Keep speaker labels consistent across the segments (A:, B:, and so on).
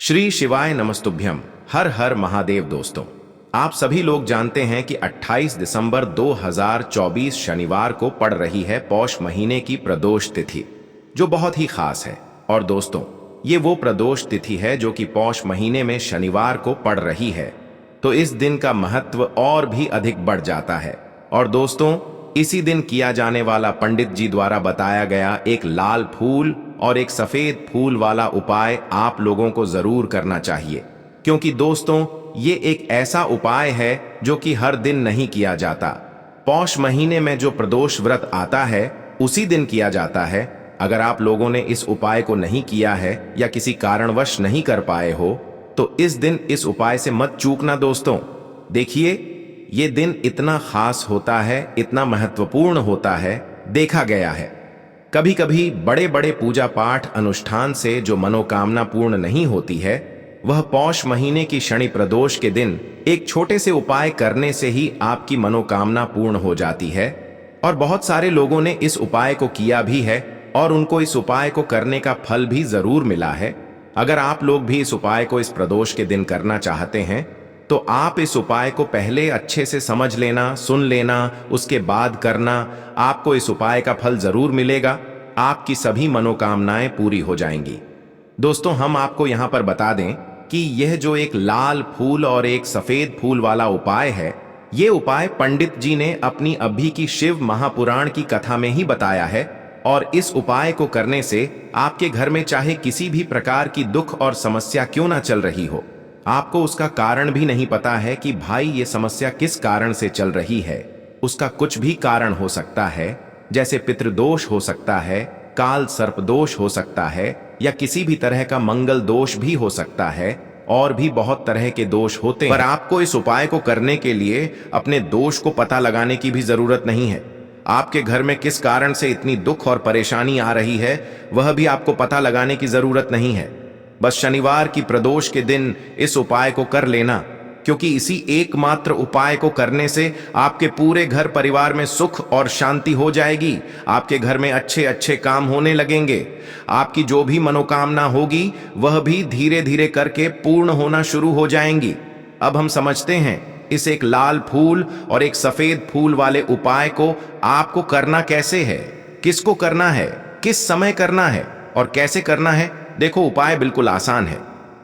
A: श्री शिवाय नमस्तुभ्यम। हर हर महादेव। दोस्तों, आप सभी लोग जानते हैं कि 28 दिसंबर 2024 शनिवार को पड़ रही है पौष महीने की प्रदोष तिथि, जो बहुत ही खास है। और दोस्तों, ये वो प्रदोष तिथि है जो कि पौष महीने में शनिवार को पड़ रही है, तो इस दिन का महत्व और भी अधिक बढ़ जाता है। और दोस्तों, इसी दिन किया जाने वाला पंडित जी द्वारा बताया गया एक लाल फूल और एक सफेद फूल वाला उपाय आप लोगों को जरूर करना चाहिए, क्योंकि दोस्तों, ये एक ऐसा उपाय है जो कि हर दिन नहीं किया जाता। पौष महीने में जो प्रदोष व्रत आता है उसी दिन किया जाता है। अगर आप लोगों ने इस उपाय को नहीं किया है या किसी कारणवश नहीं कर पाए हो, तो इस दिन इस उपाय से मत चूकना दोस्तों। देखिए, ये दिन इतना खास होता है, इतना महत्वपूर्ण होता है। देखा गया है कभी कभी बड़े बड़े पूजा पाठ अनुष्ठान से जो मनोकामना पूर्ण नहीं होती है, वह पौष महीने की शनि प्रदोष के दिन एक छोटे से उपाय करने से ही आपकी मनोकामना पूर्ण हो जाती है। और बहुत सारे लोगों ने इस उपाय को किया भी है और उनको इस उपाय को करने का फल भी जरूर मिला है। अगर आप लोग भी इस उपाय को इस प्रदोष के दिन करना चाहते हैं, तो आप इस उपाय को पहले अच्छे से समझ लेना, सुन लेना, उसके बाद करना। आपको इस उपाय का फल जरूर मिलेगा, आपकी सभी मनोकामनाएं पूरी हो जाएंगी। दोस्तों, हम आपको यहां पर बता दें कि यह जो एक लाल फूल और एक सफेद फूल वाला उपाय है, यह उपाय पंडित जी ने अपनी अभी की शिव महापुराण की कथा में ही बताया है। और इस उपाय को करने से आपके घर में चाहे किसी भी प्रकार की दुख और समस्या क्यों ना चल रही हो, आपको उसका कारण भी नहीं पता है कि भाई ये समस्या किस कारण से चल रही है, उसका कुछ भी कारण हो सकता है। जैसे पितृदोष हो सकता है, काल सर्प दोष हो सकता है, या किसी भी तरह का मंगल दोष भी हो सकता है। और भी बहुत तरह के दोष होते हैं। पर आपको इस उपाय को करने के लिए अपने दोष को पता लगाने की भी जरूरत नहीं है। आपके घर में किस कारण से इतनी दुख और परेशानी आ रही है, वह भी आपको पता लगाने की जरूरत नहीं है। बस शनिवार की प्रदोष के दिन इस उपाय को कर लेना, क्योंकि इसी एकमात्र उपाय को करने से आपके पूरे घर परिवार में सुख और शांति हो जाएगी। आपके घर में अच्छे अच्छे काम होने लगेंगे। आपकी जो भी मनोकामना होगी वह भी धीरे धीरे करके पूर्ण होना शुरू हो जाएंगी। अब हम समझते हैं इस एक लाल फूल और एक सफेद फूल वाले उपाय को आपको करना कैसे है, किसको करना है, किस समय करना है और कैसे करना है। देखो, उपाय बिल्कुल आसान है,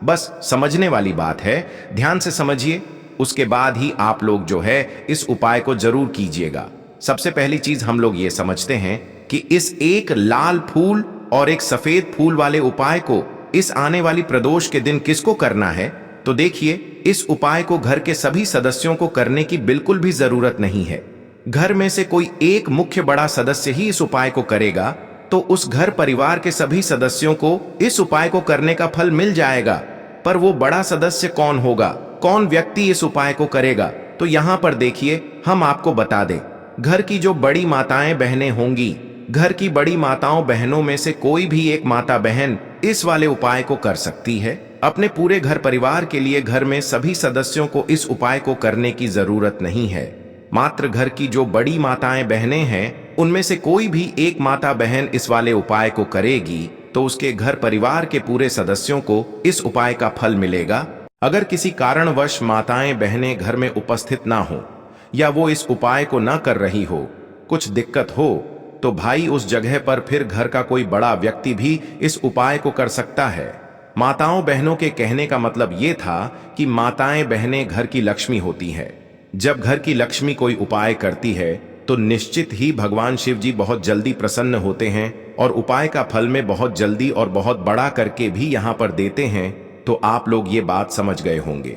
A: बस समझने वाली बात है। ध्यान से समझिए, उसके बाद ही आप लोग जो है इस उपाय को जरूर कीजिएगा। सबसे पहली चीज हम लोग ये समझते हैं कि इस एक लाल फूल और एक सफेद फूल वाले उपाय को इस आने वाली प्रदोष के दिन किसको करना है। तो देखिए, इस उपाय को घर के सभी सदस्यों को करने की बिल्कुल भी जरूरत नहीं है। घर में से कोई एक मुख्य बड़ा सदस्य ही इस उपाय को करेगा, तो उस घर परिवार के सभी सदस्यों को इस उपाय को करने का फल मिल जाएगा। पर वो बड़ा सदस्य कौन होगा, कौन व्यक्ति इस उपाय को करेगा, तो यहाँ पर देखिए, हम आपको बता दें। घर की जो बड़ी माताएं बहनें होंगी, घर की बड़ी माताओं बहनों में से कोई भी एक माता बहन इस वाले उपाय को कर सकती है। अपने पूरे घर परिवार के लिए घर में सभी सदस्यों को इस उपाय को करने की जरूरत नहीं है। मात्र घर की जो बड़ी माताएं बहनें हैं, उनमें से कोई भी एक माता बहन इस वाले उपाय को करेगी, तो उसके घर परिवार के पूरे सदस्यों को इस उपाय का फल मिलेगा। अगर किसी कारणवश माताएं बहनें घर में उपस्थित ना हो, या वो इस उपाय को ना कर रही हो, कुछ दिक्कत हो, तो भाई उस जगह पर फिर घर का कोई बड़ा व्यक्ति भी इस उपाय को कर सकता है। माताओं बहनों के कहने का मतलब ये था कि माताएं बहनें घर की लक्ष्मी होती है। जब घर की लक्ष्मी कोई उपाय करती है, तो निश्चित ही भगवान शिव जी बहुत जल्दी प्रसन्न होते हैं और उपाय का फल में बहुत जल्दी और बहुत बड़ा करके भी यहाँ पर देते हैं। तो आप लोग ये बात समझ गए होंगे।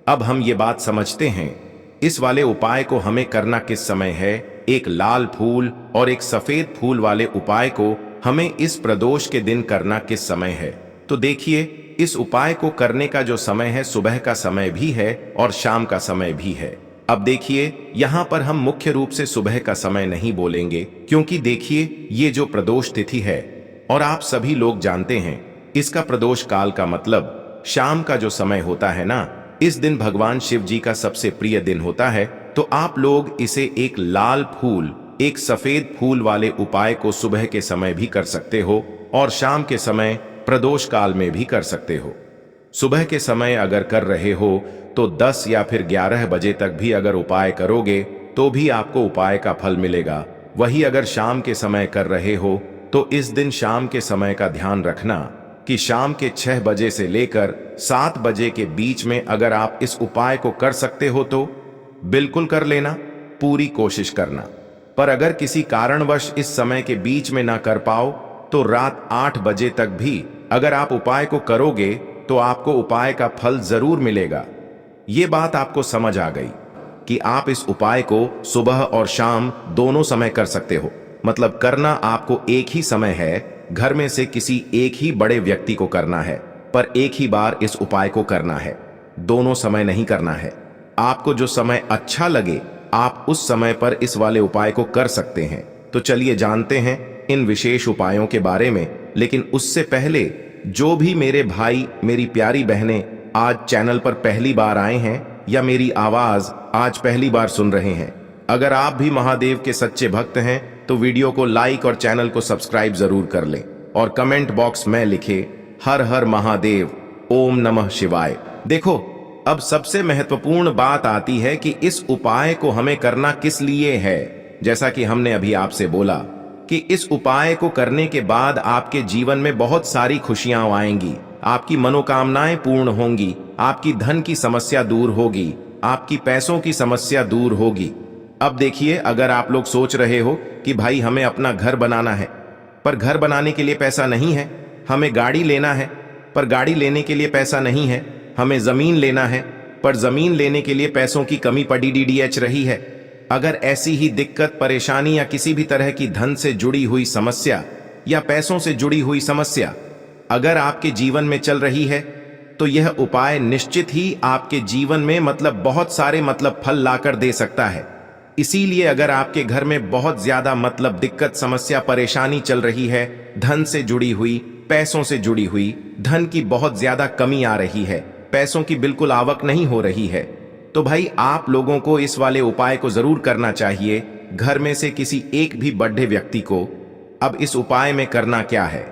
A: अब हम ये बात समझते हैं, इस वाले उपाय को हमें करना किस समय है। एक लाल फूल और एक सफेद फूल वाले उपाय को हमें इस प्रदोष के दिन करना किस समय है। तो देखिए, इस उपाय को करने का जो समय है, सुबह का समय भी है और शाम का समय भी है। अब देखिए, यहाँ पर हम मुख्य रूप से सुबह का समय नहीं बोलेंगे, क्योंकि देखिए, ये जो प्रदोष तिथि है और आप सभी लोग जानते हैं, इसका प्रदोष काल का मतलब शाम का जो समय होता है ना, इस दिन भगवान शिव जी का सबसे प्रिय दिन होता है। तो आप लोग इसे एक लाल फूल एक सफेद फूल वाले उपाय को सुबह के समय भी कर सकते हो और शाम के समय प्रदोष काल में भी कर सकते हो। सुबह के समय अगर कर रहे हो तो 10 या फिर 11 बजे तक भी अगर उपाय करोगे तो भी आपको उपाय का फल मिलेगा। वही अगर शाम के समय कर रहे हो तो इस दिन शाम के समय का ध्यान रखना कि शाम के 6 बजे से लेकर 7 बजे के बीच में अगर आप इस उपाय को कर सकते हो तो बिल्कुल कर लेना, पूरी कोशिश करना। पर अगर किसी कारणवश इस समय के बीच में ना कर पाओ तो रात 8 बजे तक भी अगर आप उपाय को करोगे तो आपको उपाय का फल जरूर मिलेगा। ये बात आपको समझ आ गई कि आप इस उपाय को सुबह और शाम दोनों समय कर सकते हो। मतलब करना आपको एक ही समय है, घर में से किसी एक ही बड़े व्यक्ति को करना है, पर एक ही बार इस उपाय को करना है, दोनों समय नहीं करना है। आपको जो समय अच्छा लगे आप उस समय पर इस वाले उपाय को कर सकते हैं। तो चलिए जानते हैं इन विशेष उपायों के बारे में। लेकिन उससे पहले जो भी मेरे भाई मेरी प्यारी बहनें आज चैनल पर पहली बार आए हैं या मेरी आवाज आज पहली बार सुन रहे हैं, अगर आप भी महादेव के सच्चे भक्त हैं तो वीडियो को लाइक और चैनल को सब्सक्राइब जरूर कर लें और कमेंट बॉक्स में लिखे हर हर महादेव, ओम नमः शिवाय। देखो, अब सबसे महत्वपूर्ण बात आती है कि इस उपाय को हमें करना किस लिए है। जैसा कि हमने अभी आपसे बोला कि इस उपाय को करने के बाद आपके जीवन में बहुत सारी खुशियां आएंगी, आपकी मनोकामनाएं पूर्ण होंगी, आपकी धन की समस्या दूर होगी, आपकी पैसों की समस्या दूर होगी। अब देखिए, अगर आप लोग सोच रहे हो कि भाई हमें अपना घर बनाना है पर घर बनाने के लिए पैसा नहीं है, हमें गाड़ी लेना है पर गाड़ी लेने के लिए पैसा नहीं है, हमें जमीन लेना है पर जमीन लेने के लिए पैसों की कमी पड़ी डीडीएच रही है। अगर ऐसी ही दिक्कत, परेशानी या किसी भी तरह की धन से जुड़ी हुई समस्या या पैसों से जुड़ी हुई समस्या अगर आपके जीवन में चल रही है तो यह उपाय निश्चित ही आपके जीवन में बहुत सारे फल लाकर दे सकता है। इसीलिए अगर आपके घर में बहुत ज्यादा दिक्कत, समस्या, परेशानी चल रही है, धन से जुड़ी हुई, पैसों से जुड़ी हुई, धन की बहुत ज्यादा कमी आ रही है, पैसों की बिल्कुल आवक नहीं हो रही है, तो भाई आप लोगों को इस वाले उपाय को जरूर करना चाहिए, घर में से किसी एक भी बड़े व्यक्ति को। अब इस उपाय में करना क्या है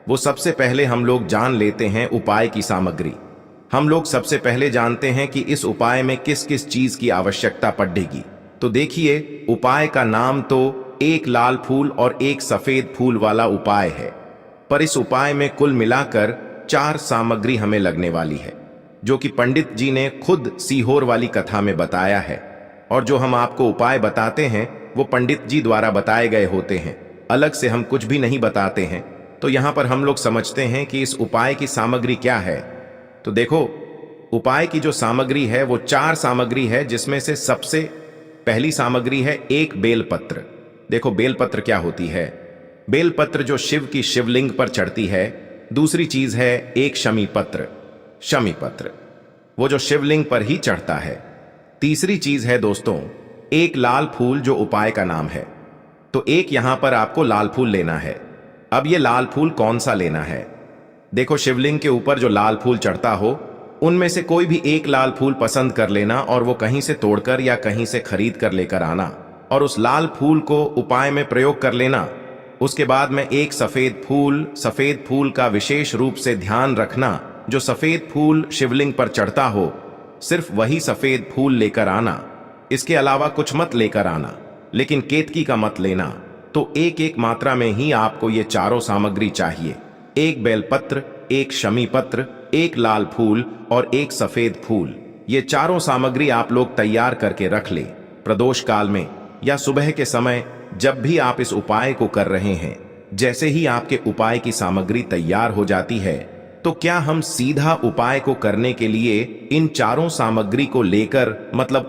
A: वो सबसे पहले हम लोग जान लेते हैं उपाय की सामग्री। हम लोग सबसे पहले जानते हैं कि इस उपाय में किस किस चीज की आवश्यकता पड़ेगी। तो देखिए, उपाय का नाम तो एक लाल फूल और एक सफेद फूल वाला उपाय है, पर इस उपाय में कुल मिलाकर 4 सामग्री हमें लगने वाली है, जो कि पंडित जी ने खुद सीहोर वाली कथा में बताया है। और जो हम आपको उपाय बताते हैं वो पंडित जी द्वारा बताए गए होते हैं, अलग से हम कुछ भी नहीं बताते हैं। तो यहां पर हम लोग समझते हैं कि इस उपाय की सामग्री क्या है। तो देखो, उपाय की जो सामग्री है वो 4 सामग्री है, जिसमें से सबसे पहली सामग्री है एक बेलपत्र। देखो, बेलपत्र क्या होती है? बेलपत्र जो शिव की शिवलिंग पर चढ़ती है। दूसरी चीज है एक शमी पत्र, शमी पत्र वो जो शिवलिंग पर ही चढ़ता है। तीसरी चीज है दोस्तों एक लाल फूल, जो उपाय का नाम है। तो एक यहां पर आपको लाल फूल लेना है। अब ये लाल फूल कौन सा लेना है? देखो, शिवलिंग के ऊपर जो लाल फूल चढ़ता हो उनमें से कोई भी एक लाल फूल पसंद कर लेना और वो कहीं से तोड़कर या कहीं से खरीद कर लेकर आना और उस लाल फूल को उपाय में प्रयोग कर लेना। उसके बाद में एक सफेद फूल का विशेष रूप से ध्यान रखना। जो सफेद फूल शिवलिंग पर चढ़ता हो सिर्फ वही सफेद फूल लेकर आना, इसके अलावा कुछ मत लेकर आना, लेकिन केतकी का मत लेना। तो एक एक मात्रा में ही आपको ये चारों सामग्री चाहिए। एक बेलपत्र, एक शमी पत्र, एक लाल फूल और एक सफेद फूल। ये चारों सामग्री आप लोग तैयार करके रख ले। प्रदोष काल में या सुबह के समय जब भी आप इस उपाय को कर रहे हैं, जैसे ही आपके उपाय की सामग्री तैयार हो जाती है तो क्या हम सीधा उपाय को करने के लिए इन चारों सामग्री को लेकर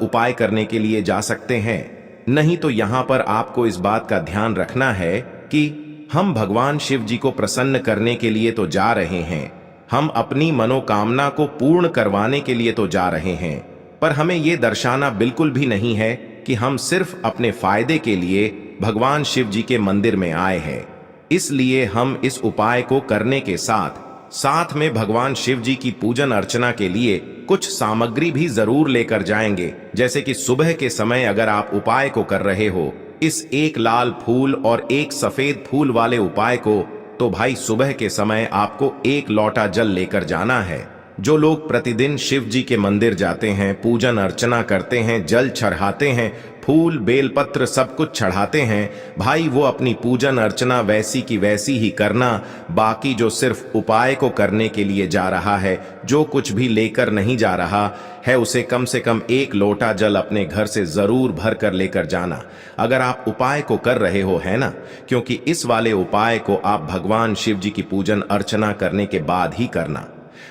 A: उपाय करने के लिए जा सकते हैं? नहीं, तो यहां पर आपको इस बात का ध्यान रखना है कि हम भगवान शिव जी को प्रसन्न करने के लिए तो जा रहे हैं, हम अपनी मनोकामना को पूर्ण करवाने के लिए तो जा रहे हैं, पर हमें यह दर्शाना बिल्कुल भी नहीं है कि हम सिर्फ अपने फायदे के लिए भगवान शिव जी के मंदिर में आए हैं। इसलिए हम इस उपाय को करने के साथ साथ में भगवान शिव जी की पूजन अर्चना के लिए कुछ सामग्री भी जरूर लेकर जाएंगे। जैसे कि सुबह के समय अगर आप उपाय को कर रहे हो इस एक लाल फूल और एक सफेद फूल वाले उपाय को, तो भाई सुबह के समय आपको 1 लोटा जल लेकर जाना है। जो लोग प्रतिदिन शिव जी के मंदिर जाते हैं, पूजन अर्चना करते हैं, जल चढ़ाते हैं, फूल बेलपत्र सब कुछ चढ़ाते हैं, भाई वो अपनी पूजन अर्चना वैसी की वैसी ही करना। बाकी जो सिर्फ उपाय को करने के लिए जा रहा है, जो कुछ भी लेकर नहीं जा रहा है, उसे कम से कम 1 लोटा जल अपने घर से जरूर भर कर लेकर जाना। अगर आप उपाय को कर रहे हो, है ना, क्योंकि इस वाले उपाय को आप भगवान शिव जी की पूजन अर्चना करने के बाद ही करना।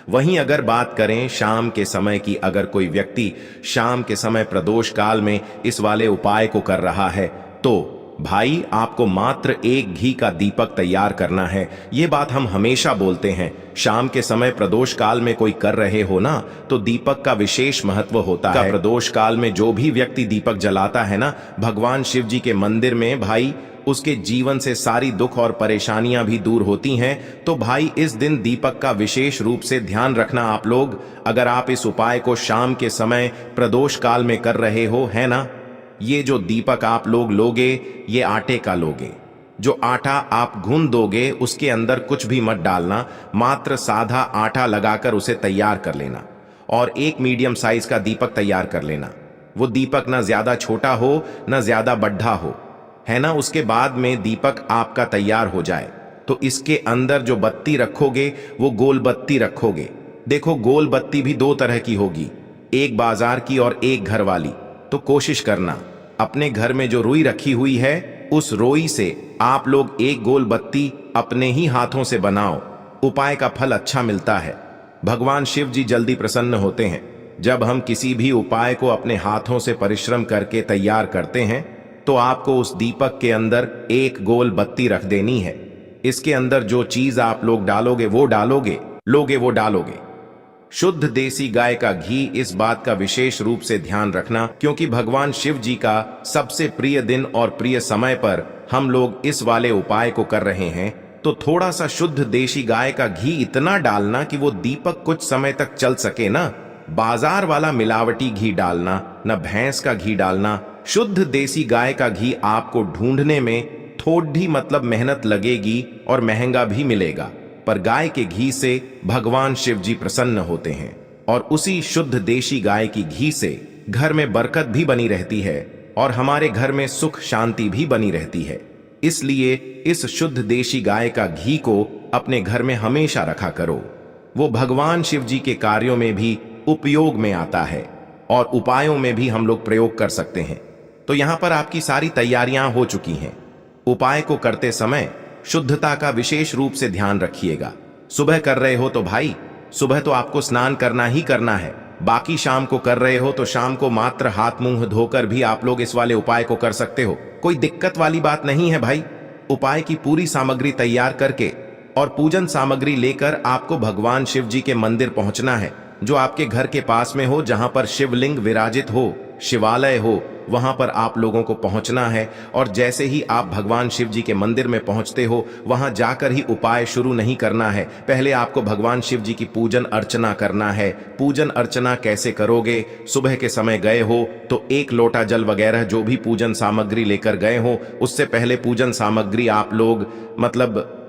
A: वहीं अगर बात करें शाम के समय की, अगर कोई व्यक्ति शाम के समय प्रदोष काल में इस वाले उपाय को कर रहा है, तो भाई आपको मात्र 1 घी का दीपक तैयार करना है। ये बात हम हमेशा बोलते हैं, शाम के समय प्रदोष काल में कोई कर रहे हो ना, तो दीपक का विशेष महत्व होता है। प्रदोष काल में जो भी व्यक्ति दीपक जलाता है ना भगवान शिव जी के मंदिर में, भाई उसके जीवन से सारी दुख और परेशानियां भी दूर होती हैं। तो भाई इस दिन दीपक का विशेष रूप से ध्यान रखना आप लोग। अगर आप इस उपाय को शाम के समय प्रदोष काल में कर रहे हो, है ना, ये जो दीपक आप लोग लोगे, ये आटे का लोगे। जो आटा आप गूंद दोगे उसके अंदर कुछ भी मत डालना, मात्र सादा आटा लगाकर उसे तैयार कर लेना और 1 मीडियम साइज का दीपक तैयार कर लेना। वो दीपक ना ज्यादा छोटा हो ना ज्यादा बड्ढा हो, है ना। उसके बाद में दीपक आपका तैयार हो जाए तो इसके अंदर जो बत्ती रखोगे वो गोल बत्ती रखोगे। देखो गोल बत्ती भी 2 तरह की होगी, एक बाजार की और एक घर वाली। तो कोशिश करना अपने घर में जो रुई रखी हुई है, उस रुई से आप लोग 1 गोल बत्ती अपने ही हाथों से बनाओ। उपाय का फल अच्छा मिलता है। भगवान शिव जी जल्दी प्रसन्न होते हैं। जब हम किसी भी उपाय को अपने हाथों से परिश्रम करके तैयार करते हैं, तो आपको उस दीपक के अंदर 1 गोल बत्ती रख देनी है। इसके अंदर जो चीज आप लोग डालोगे वो डालोगे। शुद्ध देसी गाय का घी। इस बात का विशेष रूप से ध्यान रखना, क्योंकि भगवान शिव जी का सबसे प्रिय दिन और प्रिय समय पर हम लोग इस वाले उपाय को कर रहे हैं। तो थोड़ा सा शुद्ध देसी गाय का घी इतना डालना कि वो दीपक कुछ समय तक चल सके ना। बाजार वाला मिलावटी घी डालना, न भैंस का घी डालना। शुद्ध देसी गाय का घी आपको ढूंढने में थोड़ी मतलब मेहनत लगेगी और महंगा भी मिलेगा, पर गाय के घी से भगवान शिव जी प्रसन्न होते हैं और उसी शुद्ध देसी गाय की घी से घर में बरकत भी बनी रहती है और हमारे घर में सुख शांति भी बनी रहती है। इसलिए इस शुद्ध देसी गाय का घी को अपने घर में हमेशा रखा करो। वो भगवान शिव जी के कार्यों में भी उपयोग में आता है और उपायों में भी हम लोग प्रयोग कर सकते हैं। तो यहां पर आपकी सारी तैयारियां हो चुकी हैं। उपाय को करते समय शुद्धता का विशेष रूप से ध्यान रखिएगा। सुबह कर रहे हो तो भाई सुबह तो आपको स्नान करना ही करना है। बाकी शाम को कर रहे हो तो शाम को मात्र हाथ मुंह धोकर भी आप लोग इस वाले उपाय को कर सकते हो। कोई दिक्कत वाली बात नहीं है भाई। उपाय की पूरी सामग्री तैयार करके और पूजन सामग्री लेकर आपको भगवान शिव जी के मंदिर पहुंचना है, जो आपके घर के पास में हो, जहां पर शिवलिंग विराजित हो, शिवालय हो, वहां पर आप लोगों को पहुंचना है। और जैसे ही आप भगवान शिव जी के मंदिर में पहुंचते हो, वहां जाकर ही उपाय शुरू नहीं करना है। पहले आपको भगवान शिव जी की पूजन अर्चना करना है। पूजन अर्चना कैसे करोगे? सुबह के समय गए हो तो 1 लोटा जल वगैरह जो भी पूजन सामग्री लेकर गए हो, उससे पहले पूजन सामग्री आप लोग मतलब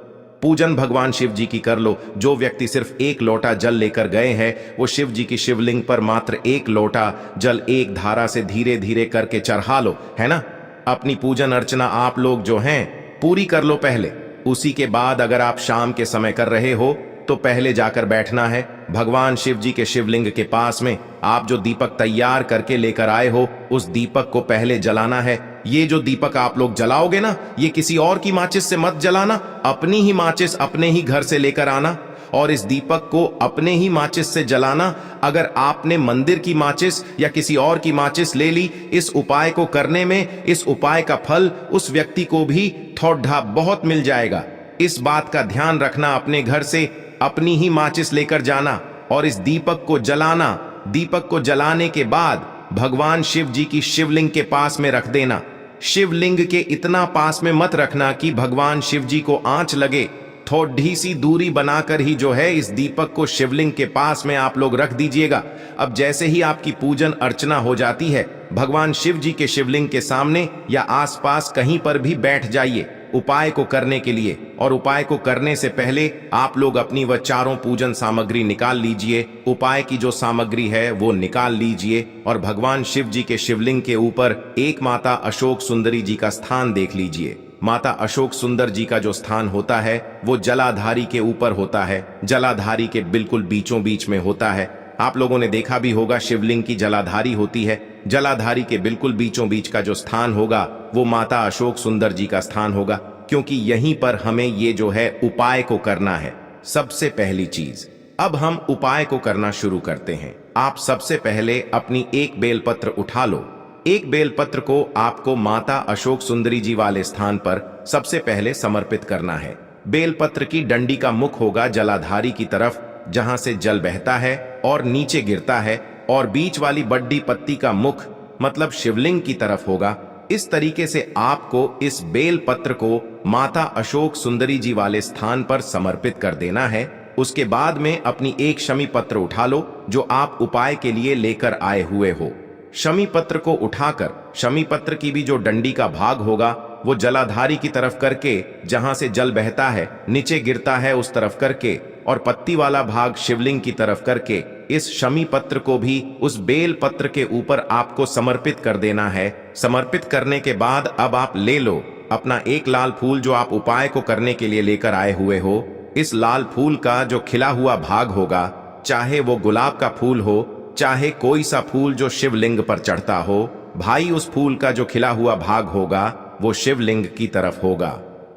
A: पूजन भगवान शिव जी की कर लो। जो व्यक्ति सिर्फ 1 लोटा जल लेकर गए हैं, वो शिव जी की शिवलिंग पर मात्र 1 लोटा जल एक धारा से धीरे धीरे करके चढ़ा लो, है ना। अपनी पूजन अर्चना आप लोग जो हैं पूरी कर लो पहले। उसी के बाद अगर आप शाम के समय कर रहे हो तो पहले जाकर बैठना है भगवान शिव जी के शिवलिंग के पास में। आप जो दीपक तैयार करके लेकर आए हो, उस दीपक को पहले जलाना है। ये जो दीपक आप लोग जलाओगे ना, ये किसी और की माचिस से मत जलाना, अपनी ही माचिस अपने ही घर से लेकर आना और इस दीपक को अपने ही माचिस से जलाना। अगर आपने मंदिर की माचिस या किसी और की माचिस ले ली इस उपाय को करने में, इस उपाय का फल उस व्यक्ति को भी थोड़ा बहुत मिल जाएगा। इस बात का ध्यान रखना, अपने घर से अपनी ही माचिस लेकर जाना और इस दीपक को जलाना। दीपक को जलाने के बाद भगवान शिव जी की शिवलिंग के पास में रख देना। शिवलिंग के इतना पास में मत रखना कि भगवान शिव जी को आंच लगे। थोड़ी सी दूरी बनाकर ही जो है इस दीपक को शिवलिंग के पास में आप लोग रख दीजिएगा। अब जैसे ही आपकी पूजन अर्चना हो जाती है, भगवान शिव जी के शिवलिंग के सामने या आसपास कहीं पर भी बैठ जाइए। उपाय को करने के लिए। और उपाय को करने से पहले आप लोग अपनी वह चारों पूजन सामग्री निकाल लीजिए। उपाय की जो सामग्री है वो निकाल लीजिए और भगवान शिव जी के शिवलिंग के ऊपर एक माता अशोक सुंदरी जी का स्थान देख लीजिए। माता अशोक सुंदर जी का जो स्थान होता है वो जलाधारी के ऊपर होता है, जलाधारी के बिल्कुल बीचों बीच में होता है। आप लोगों ने देखा भी होगा शिवलिंग की जलाधारी होती है। जलाधारी के बिल्कुल बीचों बीच का जो स्थान होगा वो माता अशोक सुंदर जी का स्थान होगा, क्योंकि यहीं पर हमें ये जो है उपाय को करना है। सबसे पहली चीज, अब हम उपाय को करना शुरू करते हैं। आप सबसे पहले अपनी एक बेलपत्र उठा लो। एक बेलपत्र को आपको माता अशोक सुंदरी जी वाले स्थान पर सबसे पहले समर्पित करना है। बेलपत्र की डंडी का मुख होगा जलाधारी की तरफ, जहां से जल बहता है और नीचे गिरता है, और बीच वाली बड्डी पत्ती का मुख मतलब शिवलिंग की तरफ होगा। इस तरीके से आपको इस बेल पत्र को माता अशोक सुंदरी जी वाले स्थान पर समर्पित कर देना है। उसके बाद में अपनी एक शमी पत्र उठा लो जो आप उपाय के लिए लेकर आए हुए हो। शमी पत्र को उठाकर शमी पत्र की भी जो डंडी का भाग होगा वो जलाधारी की तरफ करके, जहां से जल बहता है नीचे गिरता है उस तरफ करके, और पत्ती वाला भाग शिवलिंग की तरफ करके इस शमी पत्र को भी उस बेल पत्र के ऊपर आपको समर्पित कर देना है। समर्पित करने के बाद अब आप ले लो अपना एक लाल फूल जो आप उपाय को करने के लिए लेकर आए हुए हो। इस लाल फूल का जो खिला हुआ भाग होगा, चाहे वो गुलाब का फूल हो, चाहे कोई सा फूल जो शिवलिंग पर चढ़ता हो, भाई उस फूल का जो खिला हुआ भाग होगा वो शिवलिंग की तरफ होगा।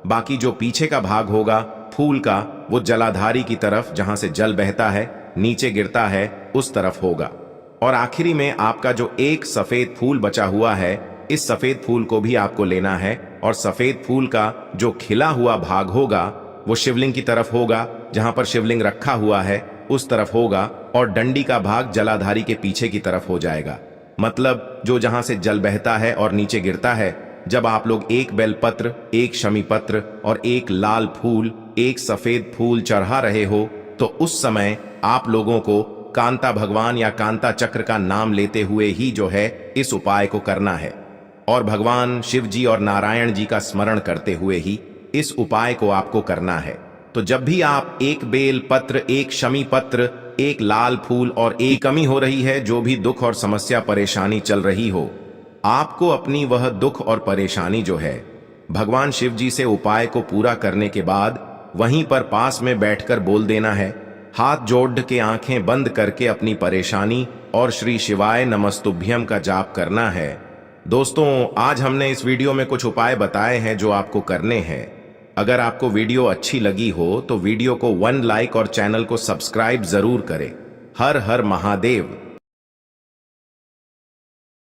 A: बाकी जो पीछे का भाग होगा फूल का वो जलाधारी की तरफ, जहां से जल बहता है नीचे गिरता है उस तरफ होगा। और आखिरी में आपका जो एक सफेद फूल बचा हुआ है, इस सफेद फूल को भी आपको लेना है, और सफेद फूल का जो खिला हुआ भाग होगा वो शिवलिंग की तरफ होगा, जहां पर शिवलिंग रखा हुआ है उस तरफ होगा, और डंडी का भाग जलाधारी के पीछे की तरफ हो जाएगा। मतलब जो जहां से जल बहता है और नीचे गिरता है। जब आप लोग एक बेलपत्र, एक शमी पत्र और एक लाल फूल, एक सफेद फूल चढ़ा रहे हो, तो उस समय आप लोगों को कांता भगवान या कांता चक्र का नाम लेते हुए ही जो है इस उपाय को करना है, और भगवान शिव जी और नारायण जी का स्मरण करते हुए ही इस उपाय को आपको करना है। तो जब भी आप एक बेल पत्र, एक शमी पत्र, एक लाल फूल और एक कमी हो रही है, जो भी दुख और समस्या परेशानी चल रही हो, आपको अपनी वह दुख और परेशानी जो है भगवान शिव जी से उपाय को पूरा करने के बाद वहीं पर पास में बैठकर बोल देना है। हाथ जोड़ के आंखें बंद करके अपनी परेशानी और श्री शिवाय नमस्तुभ्यम का जाप करना है। दोस्तों, आज हमने इस वीडियो में कुछ उपाय बताए हैं जो आपको करने हैं। अगर आपको वीडियो अच्छी लगी हो तो वीडियो को 1 लाइक और चैनल को सब्सक्राइब जरूर करें। हर हर महादेव।